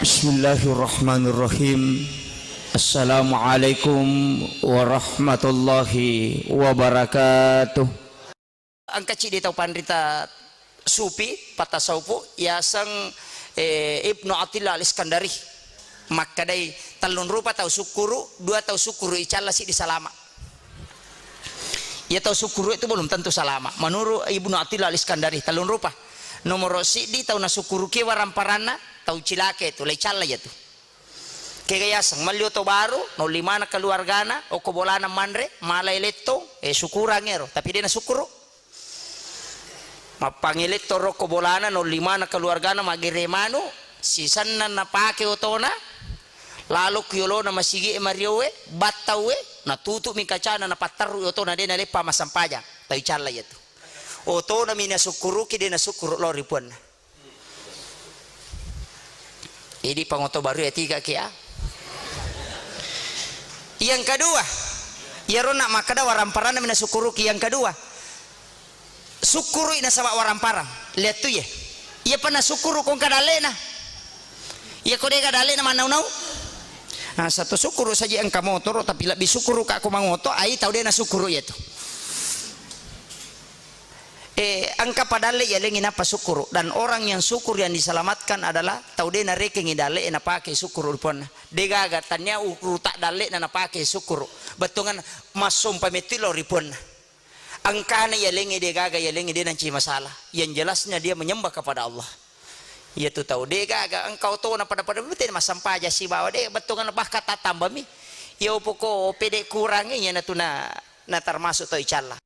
Bismillahirrahmanirrahim. Assalamualaikum warahmatullahi wabarakatuh. Angka cidi tau pandita supi patasaupu yasang Ibnu Attillah al-Iskandari maka day talun rupa tau sukuru dua tau sukuru icalla si di salama ya tau sukuru itu belum tentu salama menurut Ibnu Attillah al-Iskandari talun rupa nomor sidi tau nasukuru ke waramparana tau cilake itu lecalla ya tuh kaya sang malio to baru no limana keluargana o kobolana mandre malay letto syukurangero tapi dia na sukuru mapangiletto ro kobolana no limana keluargana magiremano sisan na pake otona lalu kyolo na masigi mariowe battawe na tutu mi kacana na pataru otona dia na lepa masampaja tayo chala yato otona mi na sukuru ki dia na sukuru lori pun ini pangoto baru ya tiga kia. Yang kedua ya rona makada waramparana mina sukuru ki yang kedua sukuru ina sama waramparang lihat tuh ya iya pernah sukuru kong kadalena iya kode kadalena mana nau nah satu sukuru saja yang kamu motor tapi lebih sukuru kak aku mangoto ai tahu dia na sukuru ya tuh angka padale ya lengin apa sukuru dan orang yang syukur yang diselamatkan adalah tahu dia na rekengi dale na pakai sukuru pun dega gatannya urutak dale na pakai sukuru betungan masum pametilo ripun angkana ya lengi dega ya lengi dia nanti masalah yang jelasnya dia menyembah kepada Allah yaitu tahu dega engkau tahu na pada betul masampa aja si bawa deh betungan bah kata tambah mi ya pokok pede kurangnya na tuna na termasuk tahu icalla